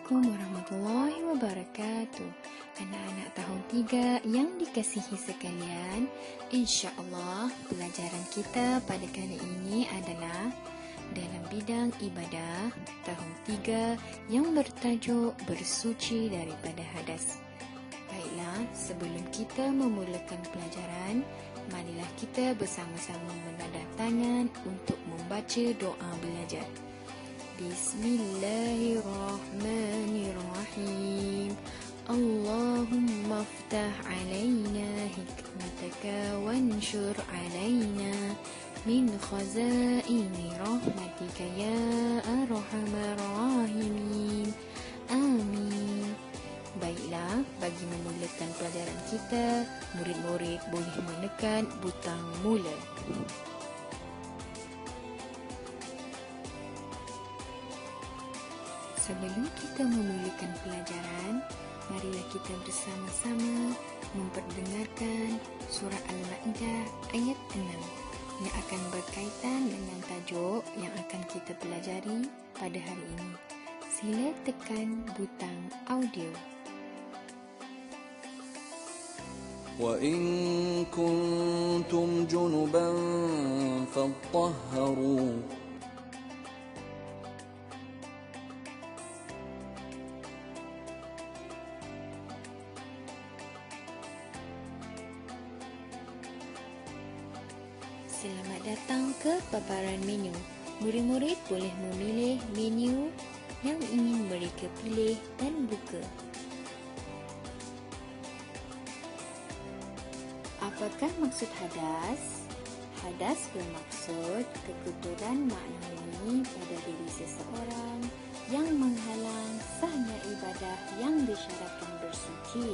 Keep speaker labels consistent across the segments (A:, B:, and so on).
A: Assalamualaikum warahmatullahi wabarakatuh. Anak-anak tahun 3 yang dikasihi sekalian, insya-Allah pelajaran kita pada kali ini adalah dalam bidang ibadah tahun 3 yang bertajuk bersuci daripada hadas. Baiklah, sebelum kita memulakan pelajaran, marilah kita bersama-sama menadah tangan untuk membaca doa belajar. Bismillahirrahmanirrahim. Allahumma aftah alaina hikmataka wanshur alaina min khazaini rahmatika ya arhamar rahimin. Amin. Baiklah, bagi memulakan pelajaran kita, murid-murid boleh menekan butang mula. Sebelum kita memulakan pelajaran, marilah kita bersama-sama memperdengarkan surah Al-Ma'idah ayat 6 yang akan berkaitan dengan tajuk yang akan kita pelajari pada hari ini. Sila tekan butang audio.
B: وَإِن كُنتُمْ جُنُبًا فَاطَّهَّرُوا
A: Selamat datang ke paparan menu. Murid-murid boleh memilih menu yang ingin mereka pilih dan buka. Apakah maksud hadas? Hadas bermaksud kekotoran maknawi pada diri seseorang yang menghalang sahnya ibadah yang disyaratkan bersuci.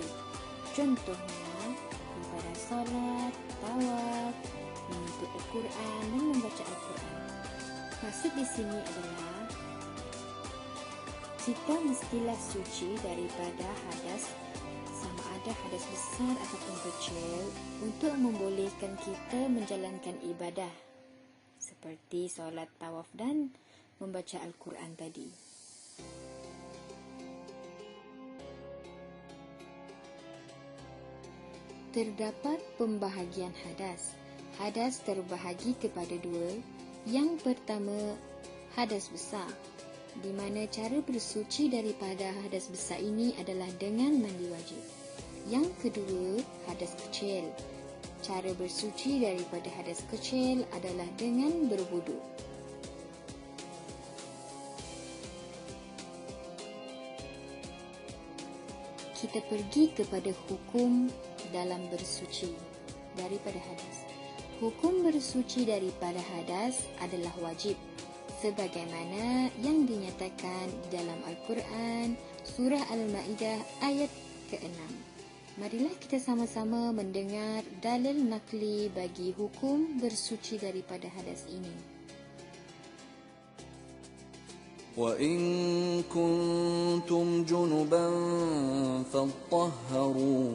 A: Contohnya, ibadah solat, tawaf, menuntut Al-Quran dan membaca Al-Quran. Maksud di sini adalah kita mestilah suci daripada hadas, sama ada hadas besar ataupun kecil, untuk membolehkan kita menjalankan ibadah seperti solat, tawaf dan membaca Al-Quran tadi. Terdapat pembahagian hadas. Hadas terbahagi kepada dua. Yang pertama, hadas besar, di mana cara bersuci daripada hadas besar ini adalah dengan mandi wajib. Yang kedua, hadas kecil. Cara bersuci daripada hadas kecil adalah dengan berwuduk. Kita pergi kepada hukum dalam bersuci daripada hadas. Hukum bersuci daripada hadas adalah wajib, sebagaimana yang dinyatakan dalam Al-Quran, surah Al-Ma'idah ayat ke-6. Marilah kita sama-sama mendengar dalil nakli bagi hukum bersuci daripada hadas ini.
B: وَإِن كُنتُمْ جُنُبًا فَاطَّهَّرُوا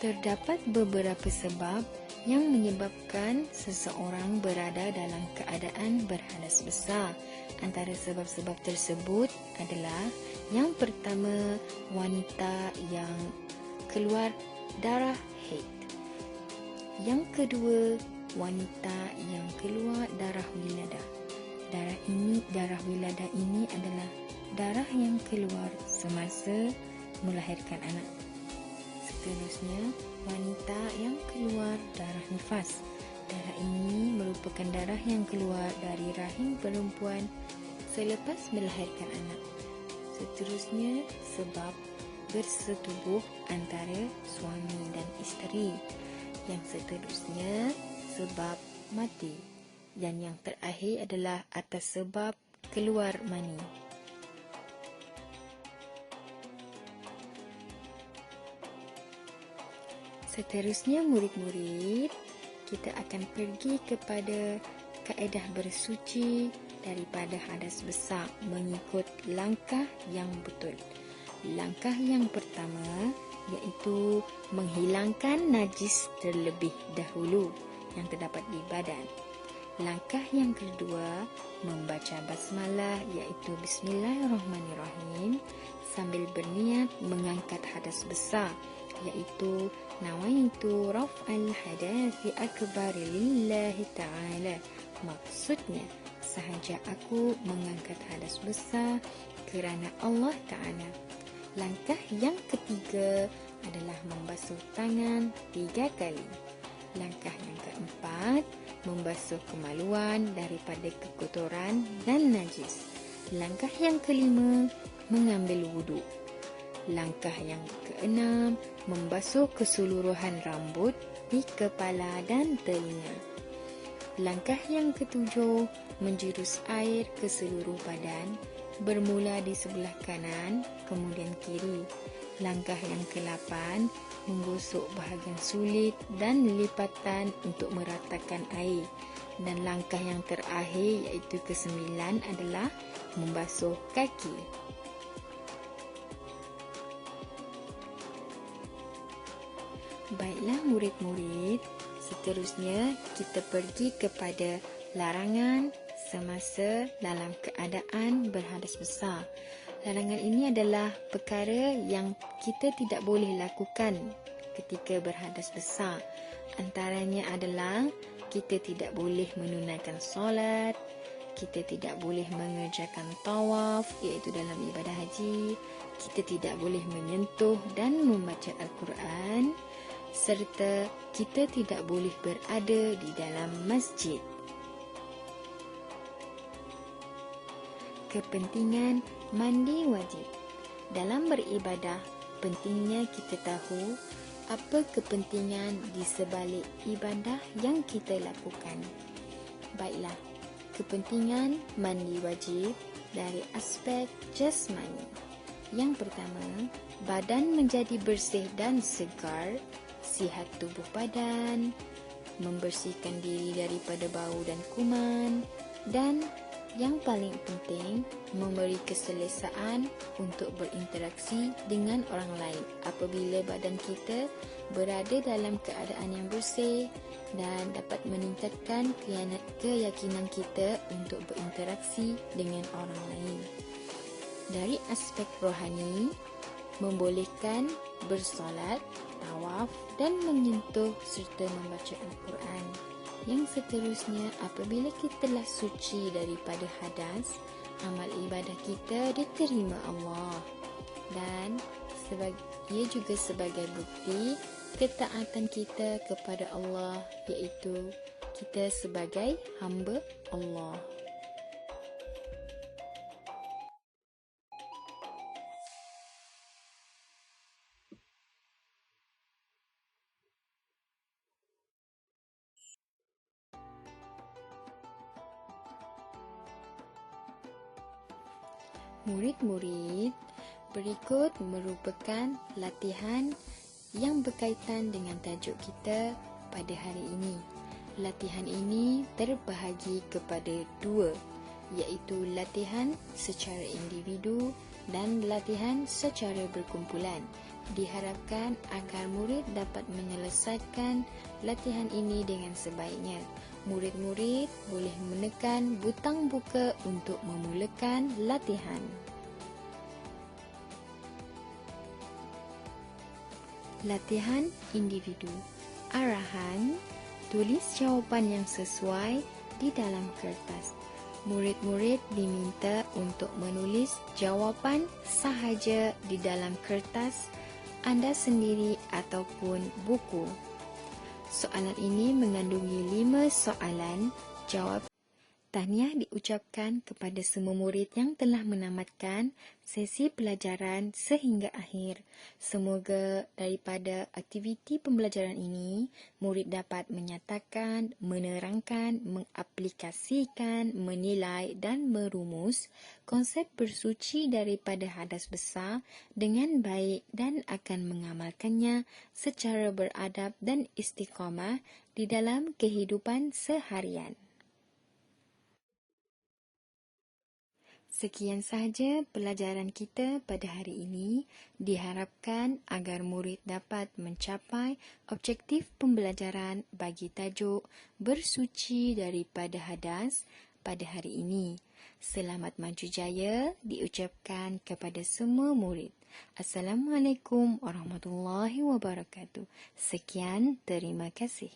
A: Terdapat beberapa sebab yang menyebabkan seseorang berada dalam keadaan berhadas besar. Antara sebab-sebab tersebut adalah yang pertama, wanita yang keluar darah haid. Yang kedua, wanita yang keluar darah wiladah. Darah wiladah ini adalah darah yang keluar semasa melahirkan anak. Seterusnya, wanita yang keluar darah nifas. Darah ini merupakan darah yang keluar dari rahim perempuan selepas melahirkan anak. Seterusnya, sebab bersetubuh antara suami dan isteri. Yang seterusnya, sebab mati. Dan yang terakhir adalah atas sebab keluar mani. Seterusnya, murid-murid, kita akan pergi kepada kaedah bersuci daripada hadas besar mengikut langkah yang betul. Langkah yang pertama, iaitu menghilangkan najis terlebih dahulu yang terdapat di badan. Langkah yang kedua, membaca basmalah iaitu Bismillahirrahmanirrahim sambil berniat mengangkat hadas besar iaitu nawaitu raf'al hadathi akbar lillahi ta'ala. Maksudnya, sahaja aku mengangkat hadas besar kerana Allah Ta'ala. Langkah yang ketiga adalah membasuh tangan 3 kali. Langkah yang keempat, membasuh kemaluan daripada kekotoran dan najis. Langkah yang kelima, mengambil wuduk. Langkah yang keenam, membasuh keseluruhan rambut di kepala dan telinga. Langkah yang ketujuh, menjurus air ke seluruh badan, bermula di sebelah kanan, kemudian kiri. Langkah yang ke-8, menggosok bahagian sulit dan lipatan untuk meratakan air. Dan langkah yang terakhir iaitu ke-9 adalah membasuh kaki. Baiklah murid-murid, seterusnya kita pergi kepada larangan semasa dalam keadaan berhadas besar. Larangan ini adalah perkara yang kita tidak boleh lakukan ketika berhadas besar. Antaranya adalah kita tidak boleh menunaikan solat, kita tidak boleh mengerjakan tawaf iaitu dalam ibadah haji, kita tidak boleh menyentuh dan membaca Al-Quran, serta kita tidak boleh berada di dalam masjid. Kepentingan mandi wajib. Dalam beribadah, pentingnya kita tahu apa kepentingan di sebalik ibadah yang kita lakukan. Baiklah, kepentingan mandi wajib dari aspek jasmani. Yang pertama, badan menjadi bersih dan segar, sihat tubuh badan, membersihkan diri daripada bau dan kuman, dan yang paling penting, memberi keselesaan untuk berinteraksi dengan orang lain apabila badan kita berada dalam keadaan yang bersih dan dapat meningkatkan keyakinan kita untuk berinteraksi dengan orang lain. Dari aspek rohani, membolehkan bersolat, tawaf dan menyentuh serta membaca Al-Quran. Yang seterusnya, apabila kita telah suci daripada hadas, amal ibadah kita diterima Allah. Dan ia juga sebagai bukti ketaatan kita kepada Allah, iaitu kita sebagai hamba Allah. Murid-murid, berikut merupakan latihan yang berkaitan dengan tajuk kita pada hari ini. Latihan ini terbahagi kepada 2, iaitu latihan secara individu dan latihan secara berkumpulan. Diharapkan agar murid dapat menyelesaikan latihan ini dengan sebaiknya. Murid-murid boleh menekan butang buka untuk memulakan latihan. Latihan individu. Arahan, tulis jawapan yang sesuai di dalam kertas. Murid-murid diminta untuk menulis jawapan sahaja di dalam kertas anda sendiri ataupun buku. Soalan ini mengandungi 5 soalan jawab. Tahniah diucapkan kepada semua murid yang telah menamatkan sesi pelajaran sehingga akhir. Semoga daripada aktiviti pembelajaran ini, murid dapat menyatakan, menerangkan, mengaplikasikan, menilai dan merumus konsep bersuci daripada hadas besar dengan baik dan akan mengamalkannya secara beradab dan istiqamah di dalam kehidupan seharian. Sekian sahaja pelajaran kita pada hari ini. Diharapkan agar murid dapat mencapai objektif pembelajaran bagi tajuk bersuci daripada hadas pada hari ini. Selamat maju jaya diucapkan kepada semua murid. Assalamualaikum warahmatullahi wabarakatuh. Sekian, terima kasih.